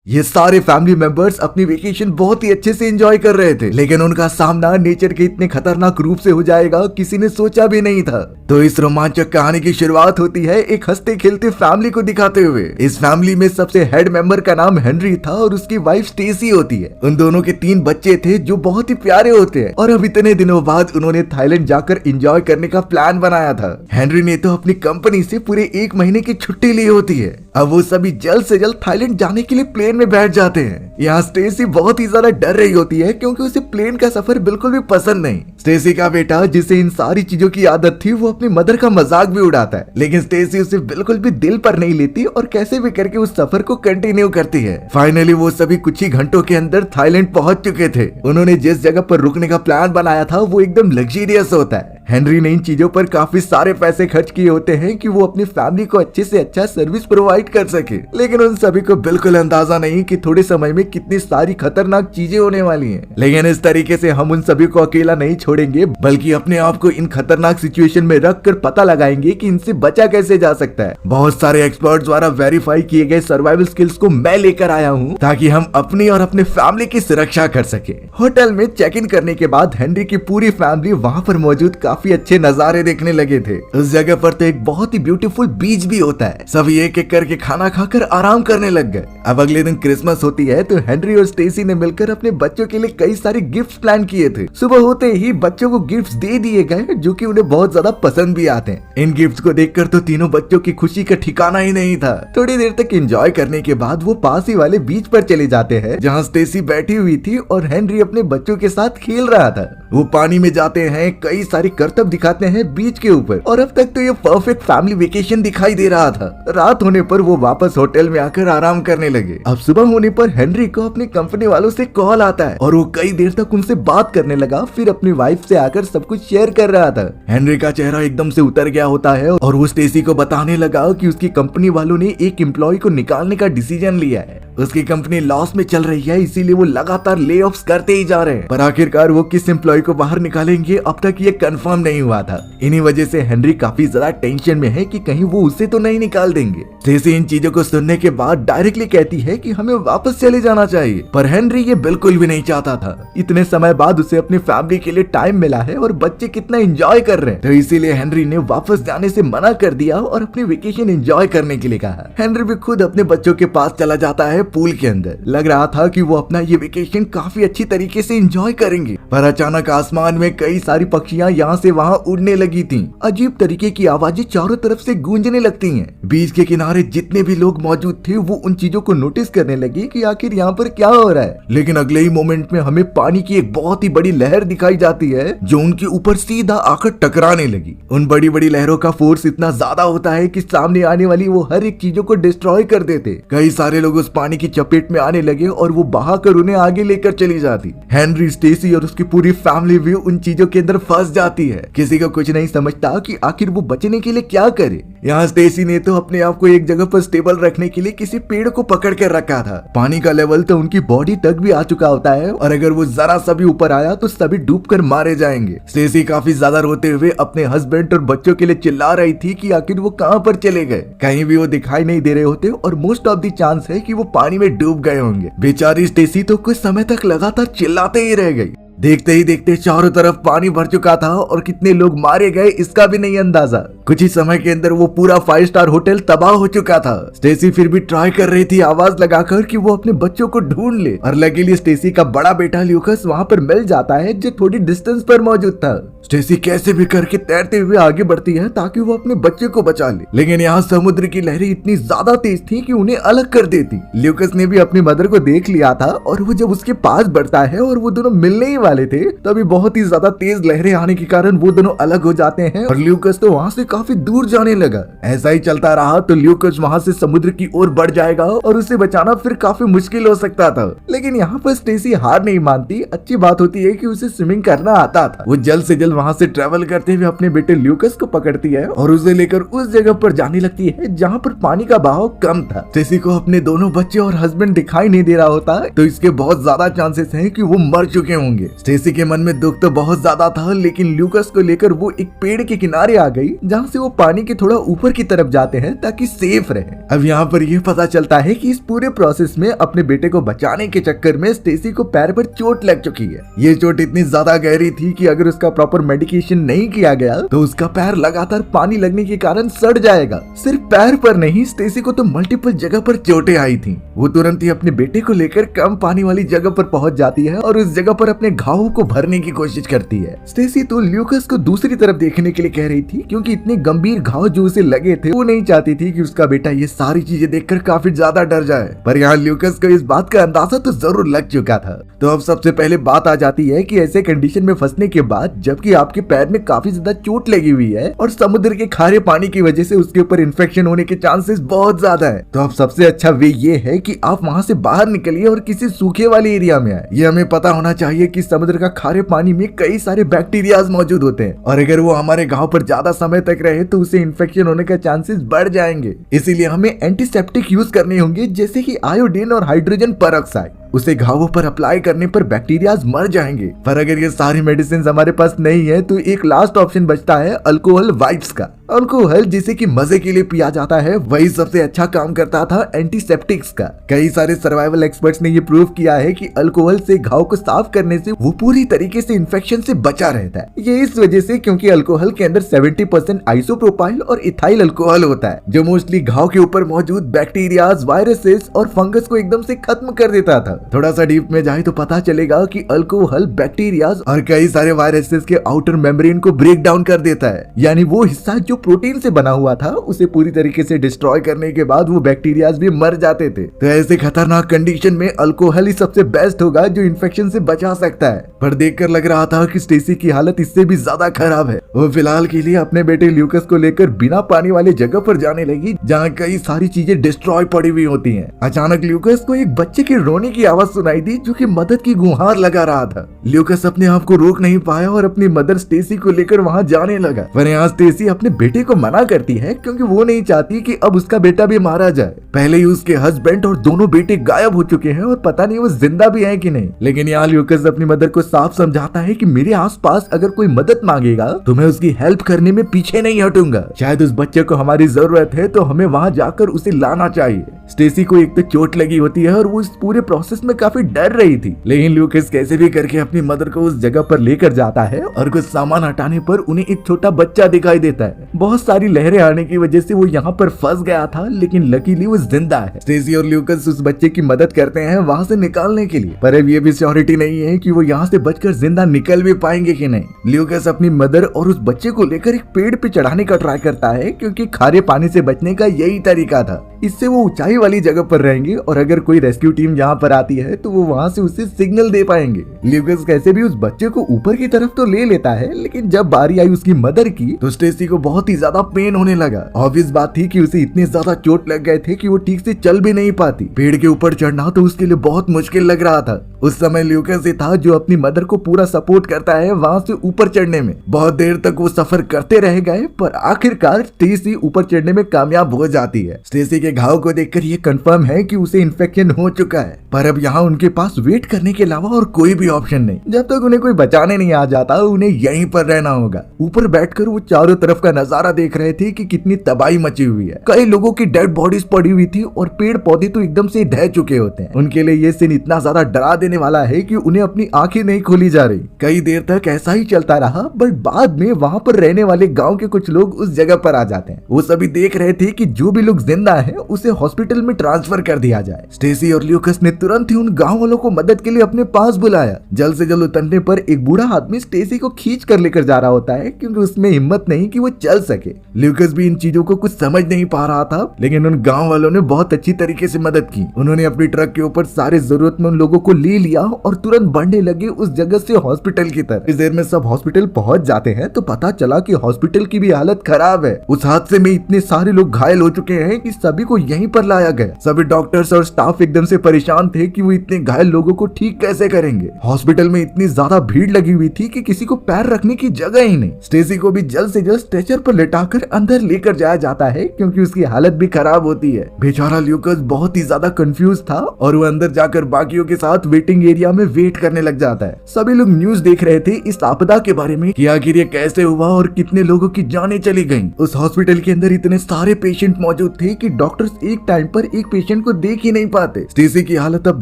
ये सारे family members अपनी वेकेशन बहुत ही अच्छे से एंजॉय कर रहे थे, लेकिन उनका सामना नेचर के इतने खतरनाक रूप से हो जाएगा किसी ने सोचा भी नहीं था। तो इस रोमांचक कहानी की शुरुआत होती है एक हंसते खेलते फैमिली को दिखाते हुए। इस फैमिली में सबसे हेड मेंबर का नाम हेनरी था और उसकी वाइफ स्टेसी होती है। उन दोनों के 3 बच्चे थे जो बहुत ही प्यारे होते हैं और अब इतने दिनों बाद उन्होंने थाईलैंड जाकर एंजॉय करने का प्लान बनाया था। हेनरी ने तो अपनी कंपनी से पूरे 1 महीने की छुट्टी ली होती है। अब वो सभी जल्द से जल्द थाईलैंड जाने के लिए प्लेन में बैठ जाते हैं। यहाँ स्टेसी बहुत ही ज्यादा डर रही होती है क्योंकि उसे प्लेन का सफर बिल्कुल भी पसंद नहीं। स्टेसी का बेटा जिसे इन सारी चीजों की आदत थी वो अपनी मदर का मजाक भी उड़ाता है, लेकिन स्टेसी उसे बिल्कुल भी दिल पर नहीं लेती और कैसे भी करके उस सफर को कंटिन्यू करती है। फाइनली वो सभी कुछ ही घंटों के अंदर थाईलैंड पहुंच चुके थे। उन्होंने जिस जगह पर रुकने का प्लान बनाया था वो एकदम लग्जरियस होता है। हेनरी ने इन चीजों पर काफी सारे पैसे खर्च किए होते हैं कि वो अपनी फैमिली को अच्छे से अच्छा सर्विस प्रोवाइड कर सके, लेकिन उन सभी को बिल्कुल अंदाजा नहीं कि थोड़े समय में कितनी सारी खतरनाक चीजें होने वाली हैं। लेकिन इस तरीके से हम उन सभी को अकेला नहीं छोड़ेंगे, बल्कि अपने आप को इन खतरनाक सिचुएशन में रख कर पता लगाएंगे कि इनसे बचा कैसे जा सकता है। बहुत सारे एक्सपर्ट द्वारा वेरीफाई किए गए सर्वाइवल स्किल्स को मैं लेकर आया हूँ ताकि हम अपनी और अपने फैमिली की सुरक्षा कर सके। होटल में चेक इन करने के बाद हेनरी की पूरी फैमिली वहाँ पर मौजूद काफी अच्छे नजारे देखने लगे थे। उस जगह पर तो एक बहुत ही ब्यूटीफुल बीच भी होता है। सभी एक एक करके खाना खाकर आराम करने लग गए। अब अगले दिन क्रिसमस होती है तो हेनरी और स्टेसी ने मिलकर अपने बच्चों के लिए कई सारे गिफ्ट्स प्लान किए थे। सुबह होते ही बच्चों को गिफ्ट्स दे दिए गए जो कि उन्हें बहुत ज्यादा पसंद भी आते हैं। इन गिफ्ट्स को देखकर तो तीनों बच्चों की खुशी का ठिकाना ही नहीं था। थोड़ी देर तक एंजॉय करने के बाद वो पास ही वाले बीच पर चले जाते हैं जहाँ स्टेसी बैठी हुई थी और हेनरी अपने बच्चों के साथ खेल रहा था। वो पानी में जाते हैं, कई सारे करतब दिखाते हैं बीच के ऊपर और अब तक तो ये परफेक्ट फैमिली वेकेशन दिखाई दे रहा था। रात होने पर वो वापस होटल में आकर आराम करने लगे। अब सुबह होने पर हेनरी को अपनी कंपनी वालों से कॉल आता है और वो कई देर तक उनसे बात करने लगा, फिर अपनी वाइफ से आकर सब कुछ शेयर कर रहा था। हेनरी का चेहरा एकदम से उतर गया होता है और वो स्टेसी को बताने लगा कि उसकी कंपनी वालों ने एक एम्प्लॉय को निकालने का डिसीजन लिया है। उसकी कंपनी लॉस में चल रही है, इसीलिए वो लगातार ले ऑफ्स करते ही जा रहे हैं, पर आखिरकार वो किस एम्प्लॉय को बाहर निकालेंगे अब तक ये कंफर्म नहीं हुआ था। इन्हीं वजह से हेनरी काफी ज्यादा टेंशन में है कि कहीं वो उसे तो नहीं निकाल देंगे। स्टेसी इन चीजों को सुनने के बाद डायरेक्टली कहती है कि हमें वापस चले जाना चाहिए, पर हेनरी ये बिल्कुल भी नहीं चाहता था। इतने समय बाद उसे अपनी फैमिली के लिए टाइम मिला है और बच्चे कितना एंजॉय कर रहे हैं, तो इसीलिए हेनरी ने वापस जाने से मना कर दिया और अपनी वेकेशन एंजॉय करने के लिए कहा। हेनरी भी खुद अपने बच्चों के पास चला जाता है पूल के अंदर। लग रहा था कि वो अपना ये वेकेशन काफी अच्छी तरीके से एंजॉय करेंगे, पर अचानक आसमान में कई सारी पक्षियां यहाँ से वहाँ उड़ने लगी थीं। अजीब तरीके की आवाजें चारों तरफ से गूंजने लगती हैं। बीच के किनारे जितने भी लोग मौजूद थे वो उन चीजों को नोटिस करने लगे कि आखिर यहाँ पर क्या हो रहा है। लेकिन अगले ही मोमेंट में हमें पानी की एक बहुत ही बड़ी लहर दिखाई जाती है जो उनके ऊपर सीधा आकर टकराने लगी। उन बड़ी बड़ी लहरों का फोर्स इतना ज्यादा होता है कि सामने आने वाली वो हर एक चीजों को डिस्ट्रॉय कर देते। कई सारे लोग उस पानी की चपेट में आने लगे और वो बहाकर उन्हें आगे लेकर चली जाती। हेनरी, स्टेसी और उसकी पूरी फैमिली भी उन चीजों के अंदर फंस जाती है। किसी को कुछ नहीं समझता कि आखिर वो बचने के लिए क्या करे। यहाँ स्टेसी ने तो अपने आप को एक जगह पर स्टेबल रखने के लिए किसी पेड़ को पकड़ कर रखा था। पानी का लेवल तो उनकी बॉडी तक भी आ चुका होता है और अगर वो जरा सा भी ऊपर आया तो सभी डूबकर मारे जाएंगे। स्टेसी काफी ज्यादा रोते हुए अपने हस्बैंड और बच्चों के लिए चिल्ला रही थी कि आखिर वो कहाँ पर चले गए। कहीं भी वो दिखाई नहीं दे रहे होते और मोस्ट ऑफ द चांस है कि वो पानी में डूब गए होंगे। बेचारी स्टेसी तो कुछ समय तक लगातार चिल्लाते ही रह गई। देखते ही देखते चारों तरफ पानी भर चुका था और कितने लोग मारे गए इसका भी नहीं अंदाजा। कुछ ही समय के अंदर वो पूरा 5 स्टार होटल तबाह हो चुका था। स्टेसी फिर भी ट्राई कर रही थी आवाज लगाकर कि वो अपने बच्चों को ढूंढ ले और लकीली स्टेसी का बड़ा बेटा ल्यूकस वहाँ पर मिल जाता है जो थोड़ी डिस्टेंस पर मौजूद था। स्टेसी कैसे भी करके तैरते हुए आगे बढ़ती है ताकि वो अपने बच्चे को बचा ले, लेकिन यहाँ समुद्र की लहरें इतनी ज्यादा तेज थी कि उन्हें अलग कर देती। ल्यूकस ने भी अपनी मदर को देख लिया था और वो जब उसके पास बढ़ता है और वो दोनों मिलने ही वाले थे तभी बहुत ही ज्यादा तेज लहरें आने के कारण वो दोनों अलग हो जाते हैं और ल्यूकस तो वहाँ से काफी दूर जाने लगा। ऐसा ही चलता रहा तो ल्यूकस वहाँ से समुद्र की ओर बढ़ जाएगा और उसे बचाना फिर काफी मुश्किल हो सकता था। लेकिन यहाँ पर स्टेसी हार नहीं मानती। अच्छी बात होती है कि उसे स्विमिंग करना आता था। वो जल्द से जल्द वहाँ से ट्रेवल करते हुए अपने बेटे ल्यूकस को पकड़ती है और उसे लेकर उस जगह पर जाने लगती है जहाँ पर पानी का बहाव कम था। स्टेसी को अपने दोनों बच्चे और हस्बैंड दिखाई नहीं दे रहा होता, तो इसके बहुत ज्यादा चांसेस हैं कि वो मर चुके होंगे। स्टेसी के मन में दुख तो बहुत ज्यादा था, लेकिन ल्यूकस को लेकर वो एक पेड़ के किनारे आ गई जहाँ से वो पानी के थोड़ा ऊपर की तरफ जाते हैं ताकि सेफ रहे। अब यहाँ पर यह पता चलता है कि इस पूरे प्रोसेस में अपने बेटे को बचाने के चक्कर में स्टेसी को पैर पर चोट लग चुकी है। ये चोट इतनी ज्यादा गहरी थी कि अगर उसका प्रॉपर मेडिकेशन नहीं किया गया तो उसका पैर लगातार पानी लगने के कारण सड़ जाएगा। सिर्फ पैर पर नहीं, स्टेसी को तो मल्टीपल जगह पर चोटें आई थी। वो तुरंत ही अपने बेटे को लेकर कम पानी वाली जगह पर पहुंच जाती है और उस जगह पर अपने घावों को भरने की कोशिश करती है। स्टेसी तो ल्यूकस को दूसरी तरफ देखने के लिए कह रही थी, क्योंकि इतने गंभीर घाव जो उसे लगे थे वो नहीं चाहती थी कि उसका बेटा ये सारी चीजें देखकर काफी ज्यादा डर जाए। पर यहाँ ल्यूकस को इस बात का अंदाजा तो जरूर लग चुका था। तो अब सबसे पहले बात आ जाती है कि ऐसे कंडीशन में फंसने के बाद जबकि आपके पैर में काफी ज्यादा चोट लगी हुई है और समुद्र के खारे पानी की वजह से उसके ऊपर इन्फेक्शन होने के चांसेस बहुत ज्यादा है, तो अब सबसे अच्छा वे ये है कि आप वहाँ से बाहर निकलिए और किसी सूखे वाले एरिया में आए। ये हमें पता होना चाहिए कि समुद्र का खारे पानी में कई सारे बैक्टीरियाज मौजूद होते हैं और अगर वो हमारे घाव पर ज्यादा समय तक रहे तो उसे इन्फेक्शन होने का चांसेस बढ़ जाएंगे। इसीलिए हमें एंटीसेप्टिक यूज करने होंगे, जैसे कि आयोडीन और हाइड्रोजन पेरोक्साइड। उसे घावों पर अप्लाई करने पर बैक्टीरियाज मर जाएंगे। पर अगर ये सारी मेडिसिन हमारे पास नहीं है तो एक लास्ट ऑप्शन बचता है अल्कोहल वाइप्स का। अल्कोहल जिसे कि मजे के लिए पिया जाता है, वही सबसे अच्छा काम करता था एंटीसेप्टिक्स का। कई सारे सर्वाइवल एक्सपर्ट्स ने ये प्रूव किया है कि अल्कोहल से घाव को साफ करने से वो पूरी तरीके से इन्फेक्शन से बचा रहता है। ये इस वजह से क्योंकि अल्कोहल के अंदर 70% आइसोप्रोपाइल और इथाइल अल्कोहल होता है, जो मोस्टली घाव के ऊपर मौजूद बैक्टीरियाज, वायरसेस और फंगस को एकदम से खत्म कर देता था। थोड़ा सा डीप में जाए तो पता चलेगा कि अल्कोहल बैक्टीरियाज और कई सारे वायरसेस के आउटर मेम्ब्रेन को ब्रेक डाउन कर देता है, यानी वो हिस्सा जो प्रोटीन से बना हुआ था उसे पूरी तरीके से डिस्ट्रॉय करने के बाद वो बैक्टीरियाज भी मर जाते थे। तो ऐसे खतरनाक कंडीशन में अल्कोहल ही सबसे बेस्ट होगा जो इन्फेक्शन से बचा सकता है। पर देखकर लग रहा था कि स्टेसी की हालत इससे भी ज्यादा खराब है। वो फिलहाल के लिए अपने बेटे ल्यूकस को लेकर बिना पानी वाले जगह पर जाने लगी जहाँ कई सारी चीजें डिस्ट्रॉय पड़ी हुई होती है। अचानक ल्यूकस को एक बच्चे के रोने की आवाज सुनाई दी जो कि मदद की गुहार लगा रहा था। ल्यूकस अपने आप को रोक नहीं पाया और अपनी मदर स्टेसी को लेकर वहाँ जाने लगा। पर यहाँ स्टेसी अपने बेटे को मना करती है क्योंकि वो नहीं चाहती कि अब उसका बेटा भी मारा जाए। पहले ही उसके हस्बैंड और दोनों बेटे गायब हो चुके हैं और पता नहीं वो जिंदा भी है कि नहीं। लेकिन यहाँ ल्यूकस अपनी मदर को साफ समझाता है कि मेरे आसपास अगर कोई मदद मांगेगा तो मैं उसकी हेल्प करने में पीछे नहीं हटूंगा। शायद उस बच्चे को हमारी जरूरत है तो हमें वहाँ जाकर उसे लाना चाहिए। स्टेसी को एक तो चोट लगी होती है और वो इस पूरे प्रोसेस में काफी डर रही थी, लेकिन ल्यूकस कैसे भी करके अपनी मदर को उस जगह पर लेकर जाता है और कुछ सामान हटाने पर उन्हें एक छोटा बच्चा दिखाई देता है। बहुत सारी लहरें आने की वजह से वो यहाँ पर फंस गया था, लेकिन लकीली वो जिंदा है। स्टेसी और ल्यूकस उस बच्चे की मदद करते हैं वहाँ से निकालने के लिए, पर अब ये भी श्योरिटी नहीं है कि वो यहाँ से बचकर जिंदा निकल भी पाएंगे कि नहीं। ल्यूकस अपनी मदर और उस बच्चे को लेकर एक पेड़ पे चढ़ाने का ट्राई करता है क्योंकि खारे पानी से बचने का यही तरीका था। इससे वो ऊंचाई वाली जगह पर रहेंगे और अगर कोई रेस्क्यू टीम यहाँ पर आती है तो वो वहाँ से उसे सिग्नल दे पाएंगे। ल्यूकस कैसे भी उस बच्चे को ऊपर की तरफ तो ले लेता है, लेकिन जब बारी आई उसकी मदर की तो स्टेसी को बहुत ही ज्यादा पेन होने लगा। ऑब्वियस बात थी कि उसे इतने ज्यादा चोट लग गए थे कि वो ठीक से चल भी नहीं पाती। पेड़ के ऊपर चढ़ना तो उसके लिए बहुत मुश्किल लग रहा था। उस समय ल्यूकस ही था जो अपनी मदर को पूरा सपोर्ट करता है वहाँ से ऊपर चढ़ने में। बहुत देर तक वो सफर करते रह गए, पर आखिरकार स्टेसी ऊपर चढ़ने में कामयाब हो जाती है। स्टेसी के घाव को देखकर ये कंफर्म है कि उसे इन्फेक्शन हो चुका है, पर अब यहाँ उनके पास वेट करने के अलावा और कोई भी ऑप्शन नहीं। जब तक उन्हें कोई बचाने नहीं आ जाता उन्हें यहीं पर रहना होगा। ऊपर बैठकर वो चारों तरफ का नजारा देख रहे थे कि कितनी तबाही मची हुई है। कई लोगों की डेड बॉडीज पड़ी हुई थी और पेड़ पौधे तो एकदम से ढह चुके होते हैं। उनके लिए ये सीन इतना ज्यादा डरा देने वाला है कि उन्हें अपनी आंखें नहीं खोली जा रही। कई देर तक ऐसा ही चलता रहा, बट बाद में वहाँ पर रहने वाले गाँव के कुछ लोग उस जगह पर आ जाते हैं। वो सभी देख रहे थे कि जो भी लोग जिंदा है उसे हॉस्पिटल में ट्रांसफर कर दिया जाए। स्टेसी और ल्यूकस ने तुरंत ही उन गांव वालों को मदद के लिए अपने पास बुलाया। जल्द से जल्द उतरने पर एक बूढ़ा आदमी स्टेसी को खींच कर लेकर जा रहा होता है क्योंकि उसमें हिम्मत नहीं कि वो चल सके। ल्यूकस भी इन चीजों को कुछ समझ नहीं पा रहा था, लेकिन उन गांव वालों ने बहुत अच्छी तरीके से मदद की। उन्होंने अपनी ट्रक के ऊपर सारे जरूरतमंद लोगों को ले लिया और तुरंत बढ़ने लगे उस जगह से हॉस्पिटल की तरफ। इस देर में सब हॉस्पिटल पहुंच जाते हैं तो पता चला कि हॉस्पिटल की भी हालत खराब है। उस हादसे में इतने सारे लोग घायल हो चुके हैं कि सभी को यहीं पर लाया गया। सभी डॉक्टर्स और स्टाफ एकदम से परेशान थे कि वो इतने घायल लोगों को ठीक कैसे करेंगे। हॉस्पिटल में इतनी ज्यादा भीड़ लगी हुई थी कि किसी को पैर रखने की जगह ही नहीं। स्टेसी को भी जल्द से जल्द स्ट्रेचर पर लेटाकर अंदर लेकर जाया जाता है क्योंकि उसकी हालत भी खराब होती है। बेचारा ल्यूकस बहुत ही ज्यादा कंफ्यूज था और वो अंदर जाकर बाकियों के साथ वेटिंग एरिया में वेट करने लग जाता है। सभी लोग न्यूज देख रहे थे इस आपदा के बारे में कि आखिर ये कैसे हुआ और कितने लोगों की जानें चली गईं। उस हॉस्पिटल के अंदर इतने सारे पेशेंट मौजूद थे कि डॉक्टर्स एक टाइम पर एक पेशेंट को देख ही नहीं पाते। स्टेसी की हालत अब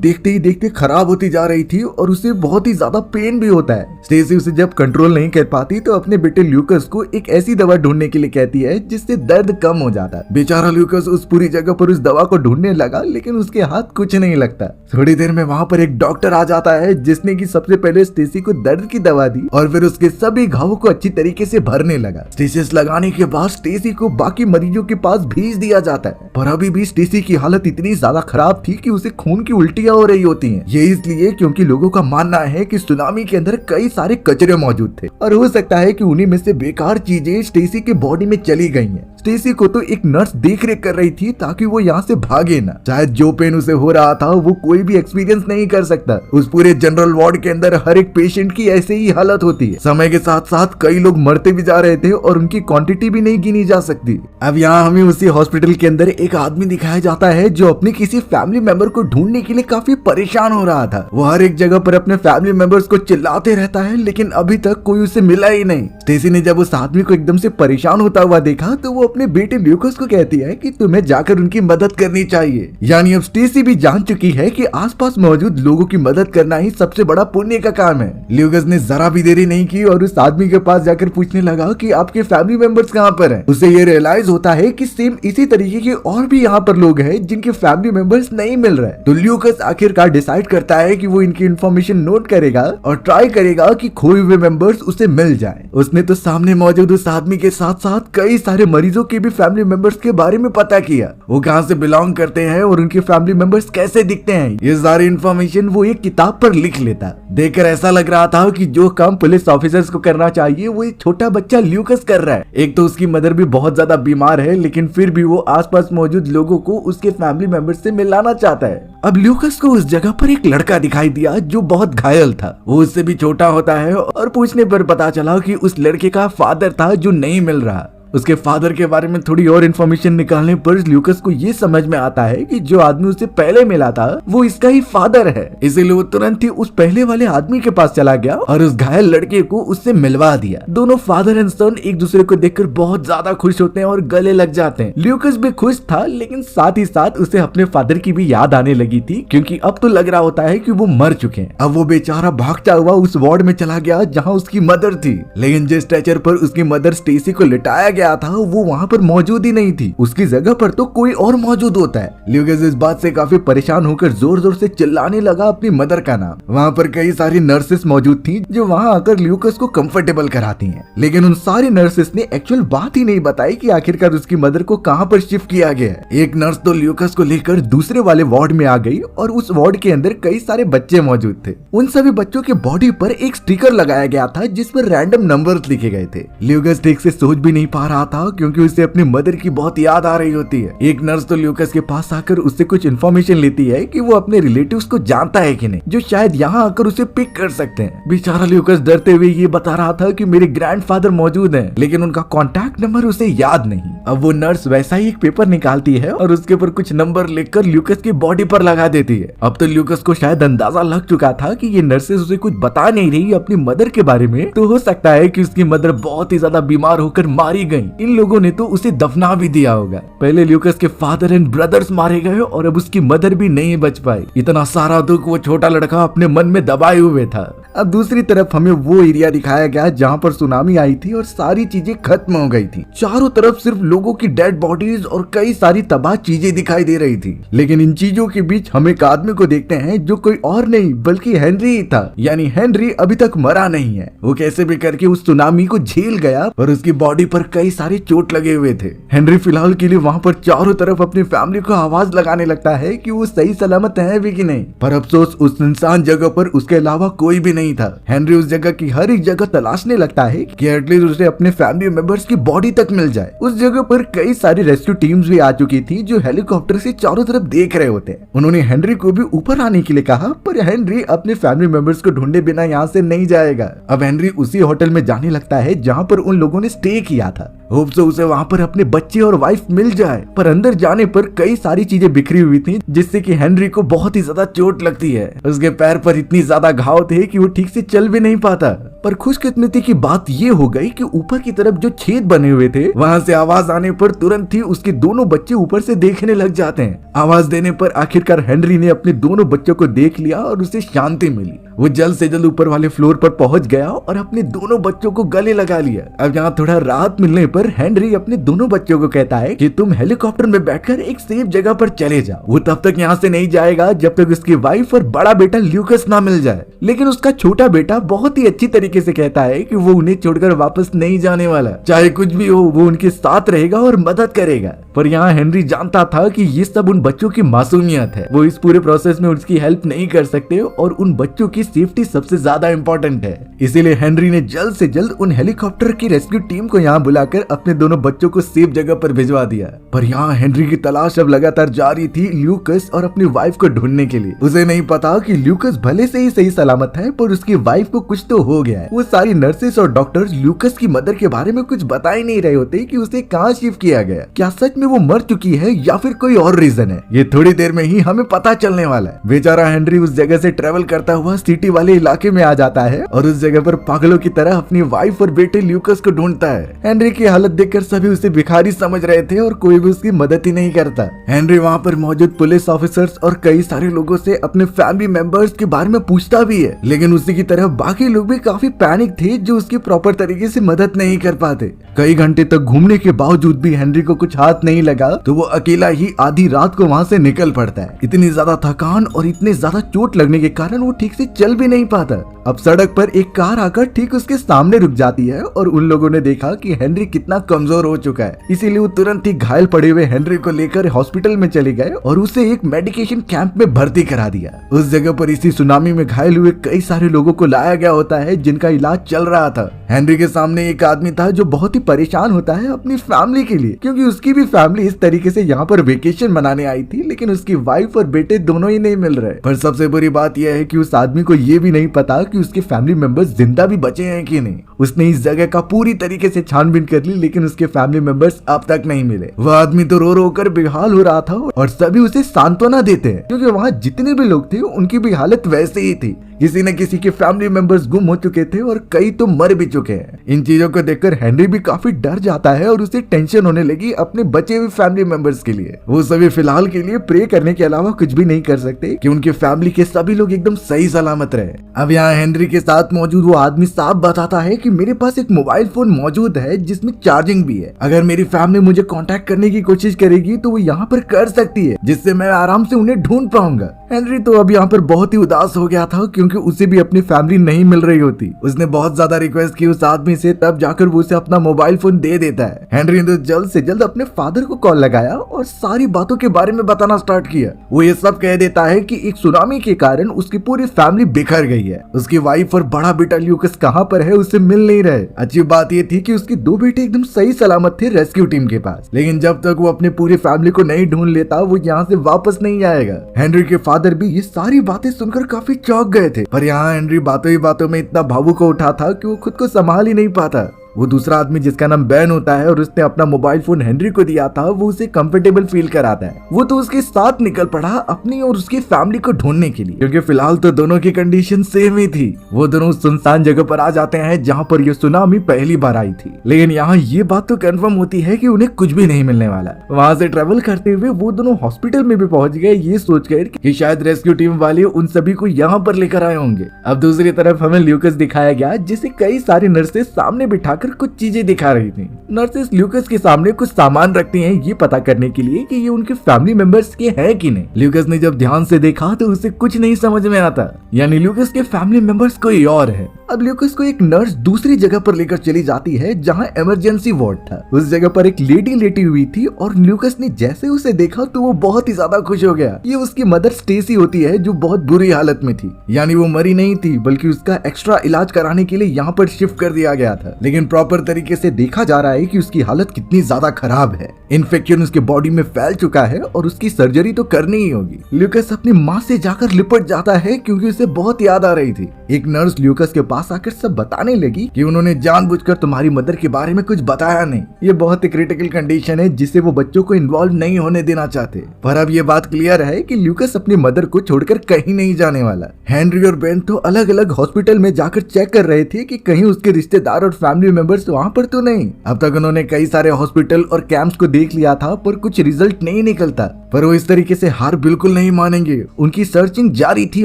देखते ही देखते खराब होती जा रही थी और उसे बहुत ही ज्यादा पेन भी होता है। स्टेसी उसे जब कंट्रोल नहीं कर पाती तो अपने बेटे ल्यूकस को एक ऐसी दवा ढूंढने के लिए कहती है जिससे दर्द कम हो जाता है। बेचारा ल्यूकस उस पूरी जगह पर उस दवा को ढूंढने लगा लेकिन उसके हाथ कुछ नहीं लगता। थोड़ी देर में वहाँ पर एक डॉक्टर आ जाता है जिसने कि सबसे पहले स्टेसी को दर्द की दवा दी और फिर उसके सभी घावों को अच्छी तरीके से भरने लगा। स्टेसिस लगाने के बाद स्टेसी को बाकी मरीजों के पास भेज दिया जाता है, पर अभी भी स्टेसी की हालत इतनी ज्यादा खराब थी कि उसे खून की उल्टियां हो रही होती हैं। ये इसलिए क्योंकि लोगों का मानना है कि सुनामी के अंदर कई सारे कचरे मौजूद थे और हो सकता है कि उन्हीं में से बेकार चीजें स्टेसी के बॉडी में चली गई हैं। स्टेसी को तो एक नर्स देख रेख कर रही थी ताकि वो यहाँ से भागे ना। शायद जो पेन उसे हो रहा था वो कोई भी एक्सपीरियंस नहीं कर सकता। उस पूरे जनरल वार्ड के अंदर हर एक पेशेंट की ऐसे ही हालत होती है। समय के साथ साथ कई लोग मरते भी जा रहे थे और उनकी क्वांटिटी भी नहीं गिनी जा सकती। अब यहाँ हमें उसी हॉस्पिटल के अंदर एक आदमी दिखाया जाता है जो अपने किसी फैमिली मेंबर को ढूंढने के लिए काफी परेशान हो रहा था। वो हर एक जगह पर अपने फैमिली मेंबर्स को चिल्लाते रहता है लेकिन अभी तक कोई उसे मिला ही नहीं। स्टेसी ने जब उस आदमी को एकदम से परेशान होता हुआ देखा तो वो अपने बेटे ल्यूकस को कहती है कि तुम्हें जाकर उनकी मदद करनी चाहिए। यानी अब स्टेसी भी जान चुकी है कि आसपास मौजूद लोगों की मदद करना ही सबसे बड़ा पुण्य का काम है। ल्यूकस ने जरा भी देरी नहीं की और उस आदमी के पास जाकर पूछने लगा कि आपके फैमिली मेंबर्स कहाँ पर हैं। उसे ये रियलाइज होता है कि सेम इसी तरीके के और भी यहाँ पर लोग हैं जिनके फैमिली मेंबर्स नहीं मिल रहे। तो ल्यूकस आखिरकार डिसाइड करता है कि वो इनकी इन्फॉर्मेशन नोट करेगा और ट्राई करेगा कि खोए हुए मेंबर्स उसे मिल जाए। उसने तो सामने मौजूद उस आदमी के साथ साथ कई सारे मरीजों के भी फैमिली मेंबर्स के बारे में पता किया, वो कहाँ से बिलोंग करते हैं और उनके फैमिली मेंबर्स कैसे दिखते हैं। ये सारी इन्फॉर्मेशन वो एक किताब पर लिख लेता। देखकर ऐसा लग रहा था कि जो काम पुलिस ऑफिसर्स को करना चाहिए वो एक छोटा बच्चा ल्यूकस कर रहा है। एक तो उसकी मदर भी बहुत ज्यादा बीमार है लेकिन फिर भी वो आसपास मौजूद लोगों को उसके फैमिली मेंबर्स से मिलाना चाहता है। अब ल्यूकस को उस जगह पर एक लड़का दिखाई दिया जो बहुत घायल था। वो उससे भी छोटा होता है और पूछने पर पता चला कि उस लड़के का फादर था जो नहीं मिल रहा। उसके फादर के बारे में थोड़ी और इन्फॉर्मेशन निकालने पर ल्यूकस को ये समझ में आता है कि जो आदमी उसे पहले मिला था वो इसका ही फादर है। इसीलिए वो तुरंत ही उस पहले वाले आदमी के पास चला गया और उस घायल लड़के को उससे मिलवा दिया। दोनों फादर एंड सन एक दूसरे को देखकर बहुत ज्यादा खुश होते हैं और गले लग जाते हैं। ल्यूकस भी खुश था लेकिन साथ ही साथ उसे अपने फादर की भी याद आने लगी थी क्योंकि अब तो लग रहा होता है कि वो मर चुके हैं। अब वो बेचारा भागता हुआ उस वार्ड में चला गया जहाँ उसकी मदर थी, लेकिन जिस स्ट्रेचर पर उसकी मदर स्टेसी को लिटाया गया था वो वहाँ पर मौजूद ही नहीं थी। उसकी जगह पर तो कोई और मौजूद होता है। ल्यूकस इस बात से काफी परेशान होकर जोर जोर से चिल्लाने लगा अपनी मदर का नाम। वहाँ पर कई सारी नर्सेस मौजूद थी जो वहाँ आकर ल्यूकस को कंफर्टेबल कराती हैं, लेकिन उन सारी नर्सेस ने एक्चुअल बात ही नहीं बताई कि आखिरकार उसकी मदर को कहाँ पर शिफ्ट किया गया है। एक नर्स तो ल्यूकस को लेकर दूसरे वाले वार्ड में आ गई और उस वार्ड के अंदर कई सारे बच्चे मौजूद थे। उन सभी बच्चों के बॉडी पर एक स्टिकर लगाया गया था जिस पर रैंडम नंबर्स लिखे गए थे। ल्यूकस ठीक से सोच भी नहीं पा रहा था क्योंकि उसे अपनी मदर की बहुत याद आ रही होती है। एक नर्स तो ल्यूकस के पास आकर उससे कुछ इन्फॉर्मेशन लेती है कि वो अपने रिलेटिव्स को जानता है कि नहीं जो शायद यहाँ आकर उसे पिक कर सकते हैं। बेचारा ल्यूकस डरते हुए ये बता रहा था कि मेरे ग्रैंडफादर मौजूद हैं, लेकिन उनका कॉन्टैक्ट नंबर उसे याद नहीं। अब वो नर्स वैसा ही एक पेपर निकालती है और उसके ऊपर कुछ नंबर लिखकर ल्यूकस की बॉडी पर लगा देती है। अब तो ल्यूकस को शायद अंदाजा लग चुका था कि ये नर्सेस उसे कुछ बता नहीं रही अपनी मदर के बारे में, तो हो सकता है कि उसकी मदर बहुत ही ज्यादा बीमार होकर मारी गई। इन लोगों ने तो उसे दफना भी दिया होगा। पहले ल्यूकस के फादर एंड ब्रदर्स मारे गए और अब उसकी मदर भी नहीं बच पाई। इतना सारा दुख वो छोटा लड़का अपने मन में दबाए हुए था। अब दूसरी तरफ हमें वो एरिया दिखाया गया जहाँ पर सुनामी आई थी और सारी चीजें खत्म हो गई थी। चारों तरफ सिर्फ लोगों की डेड बॉडीज और कई सारी तबाह चीजें दिखाई दे रही थी, लेकिन इन चीजों के बीच हम एक आदमी को देखते हैं जो कोई और नहीं बल्कि हेनरी ही था। यानी हेनरी अभी तक मरा नहीं है। वो कैसे भी करके उस सुनामी को झेल गया और उसकी बॉडी पर कई सारे चोट लगे हुए थे। हेनरी फिलहाल के लिए वहाँ पर चारों तरफ अपनी फैमिली को आवाज लगाने लगता है कि वो सही सलामत है भी कि नहीं, पर अफसोस उस इंसान जगह पर उसके अलावा कोई भी नहीं नहीं था। हेनरी उस जगह की हर एक जगह तलाशने लगता है कि एटलीस्ट उसे अपने फैमिली मेंबर्स की बॉडी तक मिल जाए। उस जगह पर कई सारी रेस्क्यू टीम्स भी आ चुकी थी जो हेलीकॉप्टर से चारों तरफ देख रहे होते हैं। उन्होंने हेनरी को भी ऊपर आने के लिए कहा, पर हेनरी अपने फैमिली मेंबर्स को ढूंढे बिना यहाँ से नहीं जाएगा। अब हेनरी उसी होटल में जाने लगता है जहाँ पर उन लोगों ने स्टे किया था। होप से उसे वहाँ पर अपने बच्चे और वाइफ मिल जाए, पर अंदर जाने पर कई सारी चीजें बिखरी हुई थी जिससे कि हेनरी को बहुत ही ज्यादा चोट लगती है। उसके पैर पर इतनी ज्यादा घाव थे कि वो ठीक से चल भी नहीं पाता। पर खुशकिस्मती की बात ये हो गई कि ऊपर की तरफ जो छेद बने हुए थे वहाँ से आवाज आने पर तुरंत ही उसके दोनों बच्चे ऊपर से देखने लग जाते हैं। आवाज देने पर आखिरकार हेनरी ने अपने दोनों बच्चों को देख लिया और उसे शांति मिली। वो जल्द से जल्द ऊपर वाले फ्लोर पर पहुंच गया और अपने दोनों बच्चों को गले लगा लिया। अब यहाँ थोड़ा राहत मिलने पर हेनरी अपने दोनों बच्चों को कहता है कि तुम हेलीकॉप्टर में बैठकर एक सेफ जगह पर चले जाओ। वो तब तक यहाँ से नहीं जाएगा जब तक उसकी वाइफ और बड़ा बेटा ल्यूकस ना मिल जाए। लेकिन उसका छोटा बेटा बहुत ही अच्छी तरीके से कहता है कि वो उन्हें छोड़कर वापस नहीं जाने वाला, चाहे कुछ भी हो वो उनके साथ रहेगा और मदद करेगा। पर यहाँ हेनरी जानता था कि ये सब उन बच्चों की मासूमियत है, वो इस पूरे प्रोसेस में उसकी हेल्प नहीं कर सकते और उन बच्चों की सेफ्टी सबसे ज्यादा इम्पोर्टेंट है। इसीलिए हेनरी ने जल्द से जल्द उन हेलीकॉप्टर की रेस्क्यू टीम को यहाँ बुलाकर अपने दोनों बच्चों को सेफ जगह पर भिजवा दिया। पर यहाँ हेनरी की तलाश अब लगातार जारी थी ल्यूकस और अपनी वाइफ को ढूंढने के लिए। उसे नहीं पता कि ल्यूकस भले से ही सही सलामत है, पर उसकी वाइफ को कुछ तो हो गया है। वो सारी नर्सेस और डॉक्टर्स ल्यूकस की मदर के बारे में कुछ बता ही नहीं रहे होते कि उसे कहाँ शिफ्ट किया गया। क्या सच में वो मर चुकी है या फिर कोई और रीजन है, ये थोड़ी देर में ही हमें पता चलने वाला है। बेचारा हेनरी उस जगह से ट्रेवल करता हुआ सिटी वाले इलाके में आ जाता है और उस जगह पर पागलों की तरह अपनी वाइफ और बेटे ल्यूकस को ढूंढता है। हेनरी की हालत देखकर सभी उसे भिखारी समझ रहे थे और कोई भी उसकी मदद ही नहीं करता। हेनरी वहाँ पर मौजूद पुलिस ऑफिसर्स और कई सारे लोगों से अपने फैमिली मेंबर्स के बारे में पूछता भी है, लेकिन उसी की तरह बाकी लोग भी काफी पैनिक थे जो उसकी प्रॉपर तरीके से मदद नहीं कर पाते। कई घंटे तक घूमने के बावजूद भी हेनरी को कुछ हाथ नहीं लगा तो वो अकेला ही आधी रात को वहाँ से निकल पड़ता है। इतनी ज्यादा थकान और इतने ज्यादा चोट लगने के कारण वो ठीक से चल भी नहीं पाता। अब सड़क पर एक कार आकर ठीक उसके सामने रुक जाती है और उन लोगों ने देखा कि हेनरी कितना कमजोर हो चुका है, इसीलिए वो तुरंत ही घायल पड़े हुए हेनरी को लेकर हॉस्पिटल में चले गए और उसे एक मेडिकेशन कैंप में भर्ती करा दिया। उस जगह पर इसी सुनामी में घायल हुए कई सारे लोगों को लाया गया होता है जिनका इलाज चल रहा था। हेनरी के सामने एक आदमी था जो बहुत ही परेशान होता है अपनी फैमिली के लिए, क्योंकि उसकी भी फैमिली इस तरीके से यहाँ पर वेकेशन मनाने आई थी, लेकिन उसकी वाइफ और बेटे दोनों ही नहीं मिल रहे। पर सबसे बुरी बात यह है कि उस आदमी को ये भी नहीं पता कि उसके फैमिली मेंबर्स जिंदा भी बचे हैं कि नहीं। उसने इस जगह का पूरी तरीके से छानबीन कर ली, लेकिन उसके फैमिली मेंबर्स अब तक नहीं मिले। वह आदमी तो रो रो कर बेहाल हो रहा था और सभी उसे सांत्वना देते हैं, क्योंकि वहाँ जितने भी लोग थे उनकी भी हालत वैसे ही थी। किसी न किसी के फैमिली मेंबर्स गुम हो चुके थे और कई तो मर भी चुके हैं। इन चीजों को देखकर हेनरी भी काफी डर जाता है और उसे टेंशन होने लगी अपने बचे हुए फैमिली मेंबर्स के लिए। वो सभी फिलहाल के लिए प्रे करने के अलावा कुछ भी नहीं कर सकते कि उनके फैमिली के सभी लोग एकदम सही सलामत रहे। अब यहाँ हेनरी के साथ मौजूद वो आदमी साफ बताता है कि मेरे पास एक मोबाइल फोन मौजूद है जिसमें चार्जिंग भी है। अगर मेरी फैमिली मुझे कांटेक्ट करने की कोशिश करेगी तो वो यहाँ पर कर सकती है, जिससे मैं आराम से उन्हें ढूंढ पाऊंगा। हेनरी तो अब यहाँ पर बहुत ही उदास हो गया था, क्योंकि उसे भी अपनी फैमिली नहीं मिल रही होती। उसने बहुत ज्यादा रिक्वेस्ट की उस आदमी से, तब जाकर वो उसे अपना मोबाइल फोन दे देता है। हेनरी ने तो जल्द से जल्द अपने फादर को कॉल लगाया और सारी बातों के बारे में बताना स्टार्ट किया। वो ये सब कह देता है कि एक सुनामी के कारण उसकी पूरी फैमिली बिखर गई है, उसकी वाइफ और बड़ा बेटा ल्यूकस कहाँ पर है उसे मिल नहीं रहे। अच्छी बात ये थी कि उसके दो बेटे एकदम सही सलामत थे रेस्क्यू टीम के पास, लेकिन जब तक वो अपनी पूरी फैमिली को नहीं ढूंढ लेता वो यहाँ से वापस नहीं आएगा। हेनरी के फादर भी ये सारी बातें सुनकर काफी चौंक गए थे, पर यहाँ हेनरी बातों ही बातों में इतना भावुक हो उठा था कि वो खुद को संभाल ही नहीं पाता। वो दूसरा आदमी जिसका नाम बैन होता है और उसने अपना मोबाइल फोन हेनरी को दिया था, वो उसे कंफर्टेबल फील कराता है। वो तो उसके साथ निकल पड़ा अपनी और उसकी फैमिली को ढूंढने के लिए, क्योंकि फिलहाल तो दोनों की कंडीशन सेम ही थी। वो दोनों सुनसान जगह पर आ जाते हैं जहाँ पर ये सुनामी पहली बार आई थी, लेकिन यहाँ ये बात तो कंफर्म होती है कि उन्हें कुछ भी नहीं मिलने वाला। वहाँ से ट्रेवल करते हुए वो दोनों हॉस्पिटल में भी पहुंच गए, ये सोचकर कि शायद रेस्क्यू टीम वाले उन सभी को यहाँ पर लेकर आए होंगे। अब दूसरी तरफ हमें ल्यूकस दिखाया गया, जिसे कई सारी नर्सेस सामने बिठाकर कुछ चीजें दिखा रही थी। नर्सेस ल्यूकस के सामने कुछ सामान रखती हैं ये पता करने के लिए कि ये उनके फैमिली मेंबर्स के हैं कि नहीं। ल्यूकस ने जब ध्यान से देखा तो उसे कुछ नहीं समझ में आता, यानी ल्यूकस के फैमिली मेंबर्स कोई और है। अब ल्यूकस को एक नर्स दूसरी जगह पर लेकर चली जाती है जहाँ इमरजेंसी वार्ड था। उस जगह पर एक लेडी लेटी हुई थी और ल्यूकस ने जैसे उसे देखा तो वो बहुत ही ज्यादा खुश हो गया। ये उसकी मदर स्टेसी होती है जो बहुत बुरी हालत में थी, यानी वो मरी नहीं थी बल्कि उसका एक्स्ट्रा इलाज कराने के लिए यहाँ पर शिफ्ट कर दिया गया था। लेकिन प्रॉपर तरीके से देखा जा रहा है कि उसकी हालत कितनी ज्यादा खराब है। इन्फेक्शन उसके बॉडी में फैल चुका है और उसकी सर्जरी तो करनी ही होगी। ल्यूकस अपनी माँ से जाकर लिपट जाता है क्योंकि उसे बहुत याद आ रही थी। एक नर्स ल्यूकस के पास आकर सब बताने लगी कि उन्होंने जानबूझकर तुम्हारी मदर के बारे में कुछ बताया नहीं। ये बहुत ही क्रिटिकल कंडीशन है जिससे वो बच्चों को इन्वॉल्व नहीं होने देना चाहते। पर अब ये बात क्लियर है कि ल्यूकस अपनी मदर को छोड़कर कहीं नहीं जाने वाला। हेनरी और बेन तो अलग अलग हॉस्पिटल में जाकर चेक कर रहे थे कि कहीं उसके रिश्तेदार और फैमिली मेंबर्स वहाँ पर तो नहीं। अब तक उन्होंने कई सारे हॉस्पिटल और कैंप्स को देख लिया था पर कुछ रिजल्ट नहीं निकलता। पर वो इस तरीके से हार बिल्कुल नहीं मानेंगे। उनकी सर्चिंग जारी थी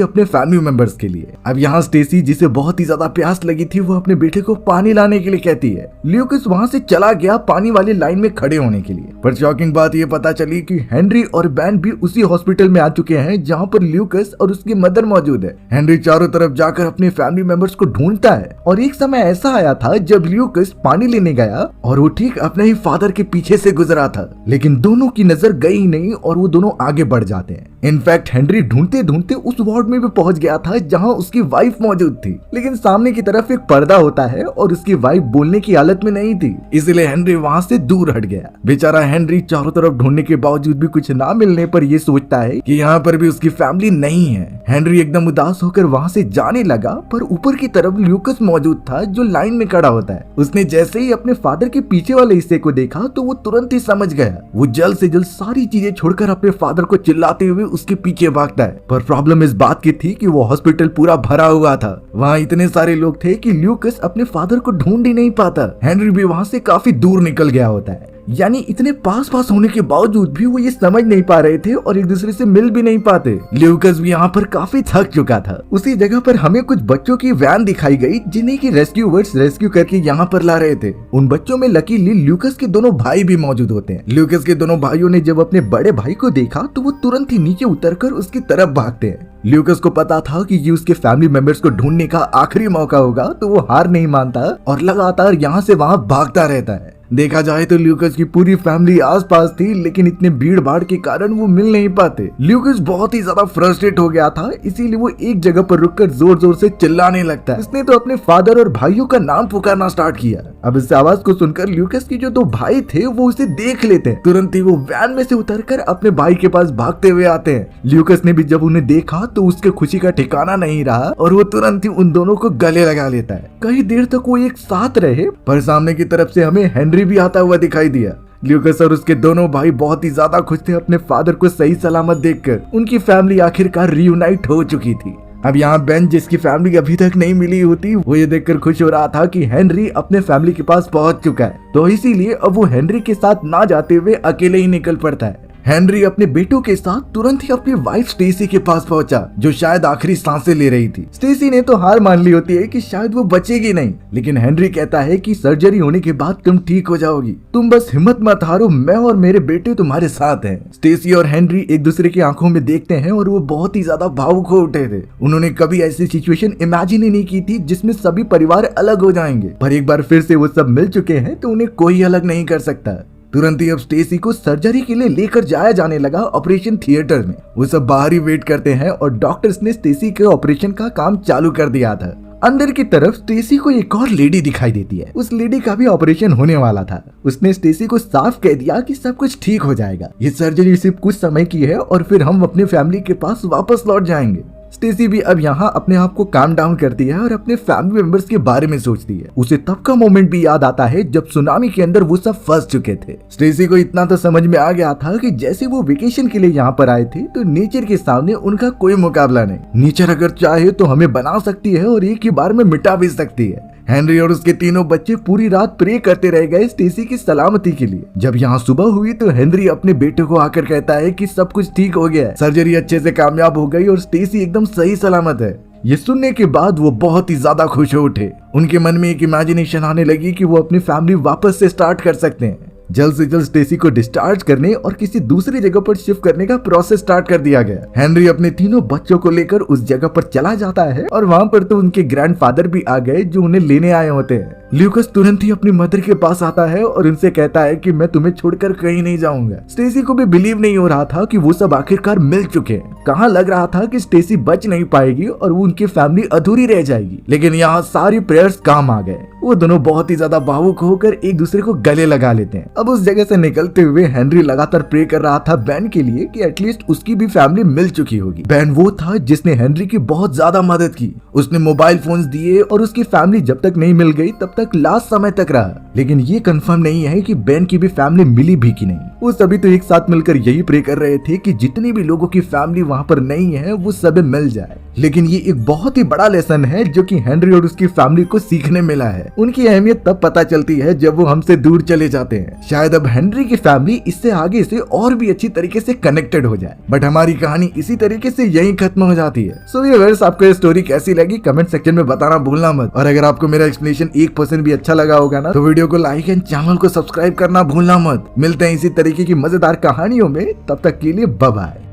अपने फैमिली मेंबर्स के लिए। अब यहाँ स्टेसी जिसे बहुत ही ज्यादा प्यास लगी थी वो अपने बेटे को पानी लाने के लिए कहती है। ल्यूकस वहाँ से चला गया पानी वाली लाइन में खड़े होने के लिए। पर शॉकिंग बात ये पता चली कि हेनरी और बैन भी उसी हॉस्पिटल में आ चुके हैं जहाँ पर ल्यूकस और उसकी मदर मौजूद है। हेनरी चारों तरफ जाकर अपने फैमिली मेंबर्स को ढूंढता है और एक समय ऐसा आया था जब ल्यूकस पानी लेने गया और वो ठीक अपने ही फादर के पीछे से गुजरा था, लेकिन दोनों की नजर गई नहीं और वो दोनों आगे बढ़ जाते हैं। इनफैक्ट हेनरी ढूंढते ढूंढते उस वार्ड में भी पहुंच गया था जहां उसकी वाइफ मौजूद थी, लेकिन सामने की तरफ एक पर्दा होता है और उसकी वाइफ बोलने की हालत में नहीं थी, इसलिए हेनरी वहां से दूर हट गया। बेचारा हेनरी चारों तरफ ढूंढने के बावजूद भी कुछ ना मिलने पर ये सोचता है कि यहाँ पर भी उसकी फैमिली नहीं है। हेनरी एकदम उदास होकर वहां से जाने लगा, पर ऊपर की तरफ ल्यूकस मौजूद था जो लाइन में खड़ा होता है। उसने जैसे ही अपने फादर के पीछे वाले हिस्से को देखा तो वो तुरंत ही समझ गया। वो जल्द से जल्द सारी चीजें छोड़कर अपने फादर को चिल्लाते हुए उसके पीछे भागता है। पर प्रॉब्लम इस बात की थी कि वो हॉस्पिटल पूरा भरा हुआ था। वहाँ इतने सारे लोग थे कि ल्यूकस अपने फादर को ढूंढ ही नहीं पाता। हेनरी भी वहाँ से काफी दूर निकल गया होता है, यानी इतने पास पास होने के बावजूद भी वो ये समझ नहीं पा रहे थे और एक दूसरे से मिल भी नहीं पाते। ल्यूकस भी यहाँ पर काफी थक चुका था। उसी जगह पर हमें कुछ बच्चों की वैन दिखाई गई जिन्हें की रेस्क्यूअर्स रेस्क्यू करके यहाँ पर ला रहे थे। उन बच्चों में लकीली ल्यूकस के दोनों भाई भी मौजूद होते हैं। ल्यूकस के दोनों भाइयों ने जब अपने बड़े भाई को देखा तो वो तुरंत ही नीचे उतरकर उसकी तरफ भागते हैं। ल्यूकस को पता था कि ये उसके फैमिली मेंबर्स को ढूंढने का आखिरी मौका होगा, तो वो हार नहीं मानता और लगातार यहाँ से वहाँ भागता रहता है। देखा जाए तो ल्यूकस की पूरी फैमिली आसपास थी, लेकिन इतने भीड़ भाड़ के कारण वो मिल नहीं पाते। ल्यूकस बहुत ही ज्यादा फ्रस्ट्रेट हो गया था, इसीलिए वो एक जगह पर रुककर जोर जोर से चिल्लाने लगता है। उसने तो अपने फादर और भाइयों का नाम पुकारना स्टार्ट किया। अब इस आवाज को सुनकर ल्यूकस के जो दो भाई थे वो उसे देख लेते हैं। तुरंत ही वो वैन में से उतरकर अपने भाई के पास भागते हुए आते हैं। ल्यूकस ने भी जब उन्हें देखा तो उसके खुशी का ठिकाना नहीं रहा और वो तुरंत ही उन दोनों को गले लगा लेता है। कई देर तक वो एक साथ रहे, पर सामने की तरफ से हमें हेनरी भी आता हुआ दिखाई दिया। ल्यूकस और उसके दोनों भाई बहुत ही ज्यादा खुश थे अपने फादर को सही सलामत देखकर। उनकी फैमिली आखिरकार रियूनाइट हो चुकी थी। अब यहाँ बेन, जिसकी फैमिली अभी तक नहीं मिली होती, वो ये देखकर खुश हो रहा था कि हेनरी अपने फैमिली के पास पहुंच चुका है, तो इसीलिए अब वो हेनरी के साथ ना जाते हुए अकेले ही निकल पड़ता है। हेनरी अपने बेटों के साथ तुरंत ही अपनी वाइफ स्टेसी के पास पहुंचा, जो शायद आखिरी सांसें ले रही थी। स्टेसी ने तो हार मान ली होती है कि शायद वो बचेगी नहीं, लेकिन हेनरी कहता है कि सर्जरी होने के बाद तुम ठीक हो जाओगी, तुम बस हिम्मत मत हारो, मैं और मेरे बेटे तुम्हारे साथ हैं। स्टेसी और हेनरी एक दूसरे की आंखों में देखते हैं और वो बहुत ही ज्यादा भावुक हो उठे थे। उन्होंने कभी ऐसी सिचुएशन इमेजिन ही नहीं की थी जिसमें सभी परिवार अलग हो जाएंगे, पर एक बार फिर से वो सब मिल चुके हैं तो उन्हें कोई अलग नहीं कर सकता। तुरंत ही अब स्टेसी को सर्जरी के लिए लेकर जाया जाने लगा ऑपरेशन थिएटर में। वो सब बाहर ही वेट करते हैं और डॉक्टर्स ने स्टेसी के ऑपरेशन का काम चालू कर दिया था। अंदर की तरफ स्टेसी को एक और लेडी दिखाई देती है। उस लेडी का भी ऑपरेशन होने वाला था। उसने स्टेसी को साफ कह दिया कि सब कुछ ठीक हो जाएगा, ये सर्जरी सिर्फ कुछ समय की है और फिर हम अपने फैमिली के पास वापस लौट जाएंगे। स्टेसी भी अब यहाँ अपने आप को काम डाउन करती है और अपने फैमिली मेंबर्स के बारे में सोचती है। उसे तब का मोमेंट भी याद आता है जब सुनामी के अंदर वो सब फंस चुके थे। स्टेसी को इतना तो समझ में आ गया था कि जैसे वो वेकेशन के लिए यहाँ पर आए थे तो नेचर के सामने उनका कोई मुकाबला नहीं। नेचर अगर चाहे तो हमें बना सकती है और एक ही बार में मिटा भी सकती है। हेनरी और उसके तीनों बच्चे पूरी रात प्रे करते रह गए स्टेसी की सलामती के लिए। जब यहाँ सुबह हुई तो हेनरी अपने बेटे को आकर कहता है कि सब कुछ ठीक हो गया है, सर्जरी अच्छे से कामयाब हो गई और स्टेसी एकदम सही सलामत है। ये सुनने के बाद वो बहुत ही ज्यादा खुश हो उठे। उनके मन में एक इमेजिनेशन आने लगी कि वो अपनी फैमिली वापस से स्टार्ट कर सकते हैं। जल्द से जल्द स्टेसी को डिस्चार्ज करने और किसी दूसरी जगह पर शिफ्ट करने का प्रोसेस स्टार्ट कर दिया गया। हेनरी अपने तीनों बच्चों को लेकर उस जगह पर चला जाता है और वहाँ पर तो उनके ग्रैंडफादर भी आ गए जो उन्हें लेने आए होते हैं। ल्यूकस तुरंत ही अपनी मदर के पास आता है और उनसे कहता है कि मैं तुम्हें छोड़कर कहीं नहीं जाऊंगा। स्टेसी को भी बिलीव नहीं हो रहा था कि वो सब आखिरकार मिल चुके हैं। कहाँ लग रहा था कि स्टेसी बच नहीं पाएगी और वो उनकी फैमिली अधूरी रह जाएगी, लेकिन यहाँ सारी प्रेयर्स काम आ गए। वो दोनों बहुत ही ज्यादा भावुक होकर एक दूसरे को गले लगा लेते हैं। अब उस जगह से निकलते हुए हेनरी लगातार प्रे कर रहा था बेन के लिए कि एटलीस्ट उसकी भी फैमिली मिल चुकी होगी। बेन वो था जिसने हेनरी की बहुत ज्यादा मदद की। उसने मोबाइल फोन्स दिए और उसकी फैमिली जब तक नहीं मिल गई तब तक लास्ट समय तक रहा। लेकिन ये कंफर्म नहीं है कि बेन की भी फैमिली मिली भी कि नहीं। वो सभी तो एक साथ मिलकर यही प्रे कर रहे थे कि जितनी भी लोगों की फैमिली वहाँ पर नहीं है वो सब मिल जाए। लेकिन ये एक बहुत ही बड़ा लेसन है जो कि हेनरी और उसकी फैमिली को सीखने मिला है। उनकी अहमियत तब पता चलती है जब वो हमसे दूर चले जाते हैं। शायद अब हेनरी की फैमिली इससे आगे से और भी अच्छी तरीके से कनेक्टेड हो जाए, बट हमारी कहानी इसी तरीके से यहीं खत्म हो जाती है। सो व्यूअर्स, आपको ये स्टोरी कैसी लगी कमेंट सेक्शन में बताना भूलना मत। और अगर आपको मेरा एक्सप्लेनेशन 1% भी अच्छा लगा होगा ना, तो वीडियो को लाइक एंड चैनल को सब्सक्राइब करना भूलना मत। मिलते हैं इसी तरीके की मजेदार कहानियों में, तब तक के लिए बाय बाय।